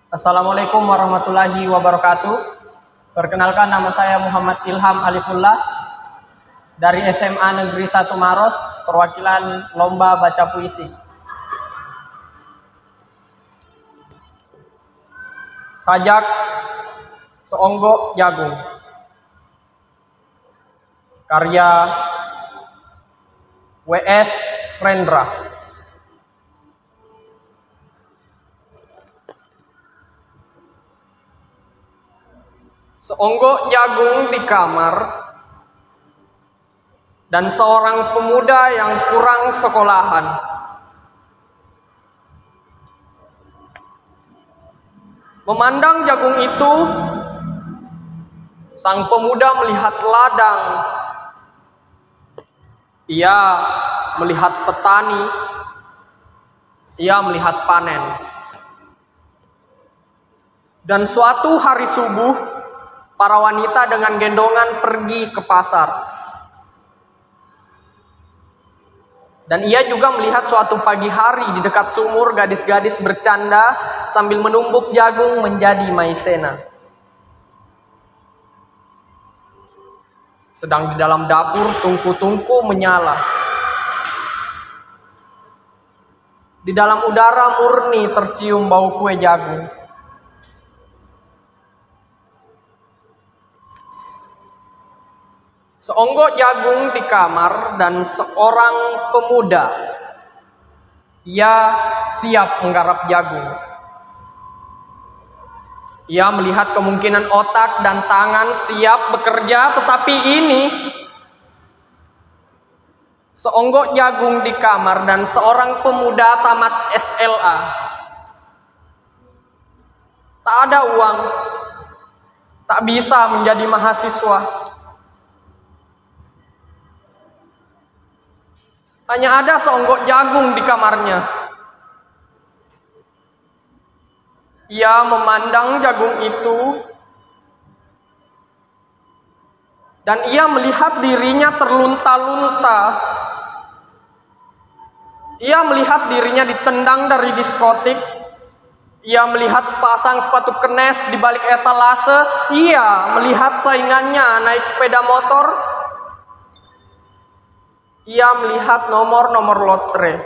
Assalamualaikum warahmatullahi wabarakatuh. Perkenalkan, nama saya Muhammad Ilham Alifullah dari SMA Negeri 1 Maros, perwakilan lomba baca puisi. Sajak Seonggok Jagung, karya W.S. Rendra. Seonggok jagung di kamar, dan seorang pemuda yang kurang sekolahan. Memandang jagung itu, sang pemuda melihat ladang. Ia melihat petani. Ia melihat panen. Dan suatu hari subuh, para wanita dengan gendongan pergi ke pasar. Dan ia juga melihat suatu pagi hari di dekat sumur gadis-gadis bercanda sambil menumbuk jagung menjadi maizena. Sedang di dalam dapur tungku-tungku menyala. Di dalam udara murni tercium bau kue jagung. Seonggok jagung di kamar dan seorang pemuda. Ia siap menggarap jagung. Ia melihat kemungkinan otak dan tangan siap bekerja, tetapi ini seonggok jagung di kamar dan seorang pemuda tamat SLA. Tak ada uang, tak bisa menjadi mahasiswa. Hanya ada seonggok jagung di kamarnya. Ia memandang jagung itu dan ia melihat dirinya terlunta-lunta. Ia melihat dirinya ditendang dari diskotik. Ia melihat sepasang sepatu kenes di balik etalase. Ia melihat saingannya naik sepeda motor. Ia melihat nomor-nomor lotre.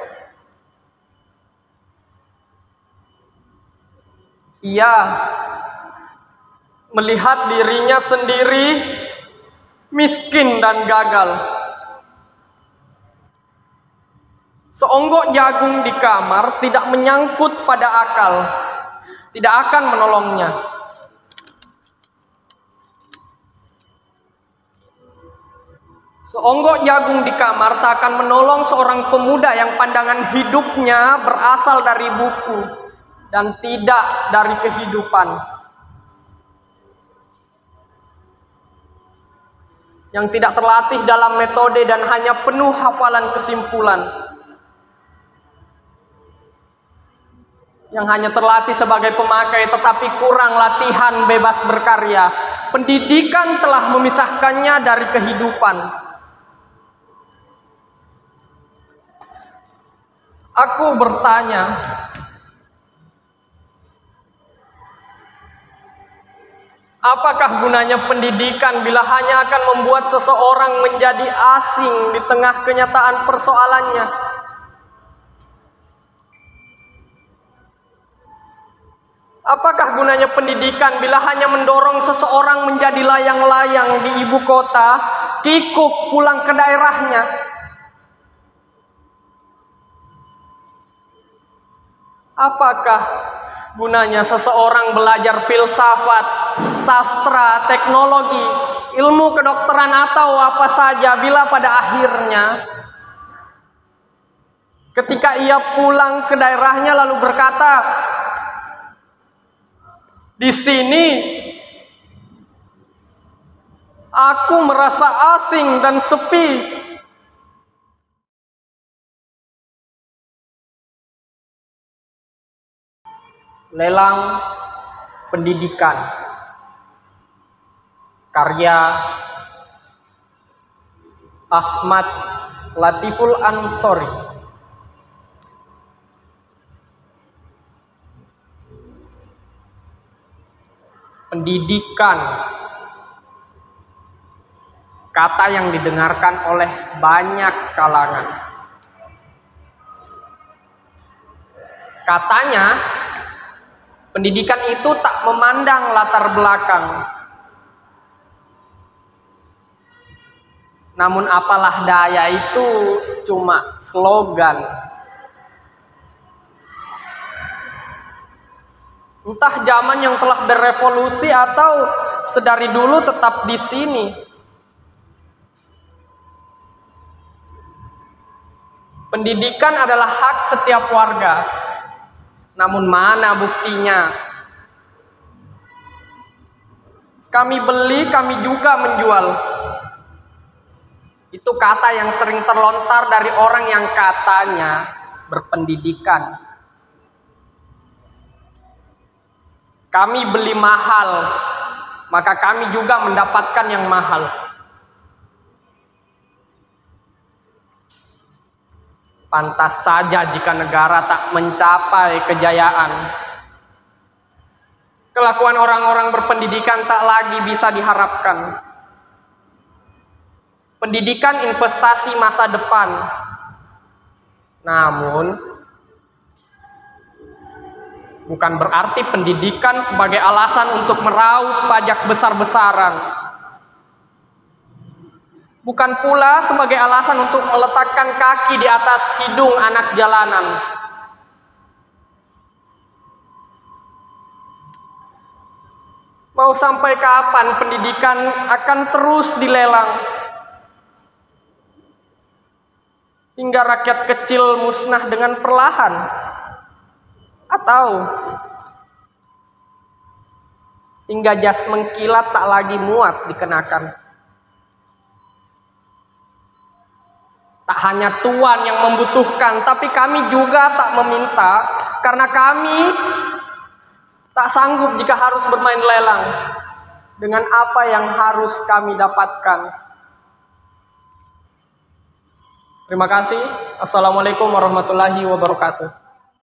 Ia melihat dirinya sendiri miskin dan gagal. Seonggok jagung di kamar tidak menyangkut pada akal, tidak akan menolongnya. Seonggok jagung di kamar tak akan menolong seorang pemuda yang pandangan hidupnya berasal dari buku dan tidak dari kehidupan. Yang tidak terlatih dalam metode dan hanya penuh hafalan kesimpulan. Yang hanya terlatih sebagai pemakai tetapi kurang latihan bebas berkarya. Pendidikan telah memisahkannya dari kehidupan. Aku bertanya, apakah gunanya pendidikan bila hanya akan membuat seseorang menjadi asing di tengah kenyataan persoalannya? Apakah gunanya pendidikan bila hanya mendorong seseorang menjadi layang-layang di ibu kota, kikuk pulang ke daerahnya? Apakah gunanya seseorang belajar filsafat, sastra, teknologi, ilmu kedokteran atau apa saja bila pada akhirnya ketika ia pulang ke daerahnya lalu berkata, "Di sini aku merasa asing dan sepi." Lelang pendidikan, karya Ahmad Latiful Ansori. pendidikan. Kata yang didengarkan oleh banyak kalangan. Katanya, pendidikan itu tak memandang latar belakang. Namun apalah daya, itu cuma slogan. Entah zaman yang telah berevolusi atau sedari dulu tetap di sini. Pendidikan adalah hak setiap warga. Namun mana buktinya? Kami beli, kami juga menjual. Itu kata yang sering terlontar dari orang yang katanya berpendidikan. Kami beli mahal, maka kami juga mendapatkan yang mahal. Pantas saja jika negara tak mencapai kejayaan. Kelakuan orang-orang berpendidikan tak lagi bisa diharapkan. Pendidikan investasi masa depan. Namun, bukan berarti pendidikan sebagai alasan untuk meraup pajak besar-besaran. Bukan pula sebagai alasan untuk meletakkan kaki di atas hidung anak jalanan. Mau sampai kapan pendidikan akan terus dilelang? Hingga rakyat kecil musnah dengan perlahan? Atau hingga jas mengkilat tak lagi muat dikenakan? Tak hanya Tuhan yang membutuhkan, tapi kami juga tak meminta, karena kami tak sanggup jika harus bermain lelang dengan apa yang harus kami dapatkan. Terima kasih. Assalamualaikum warahmatullahi wabarakatuh.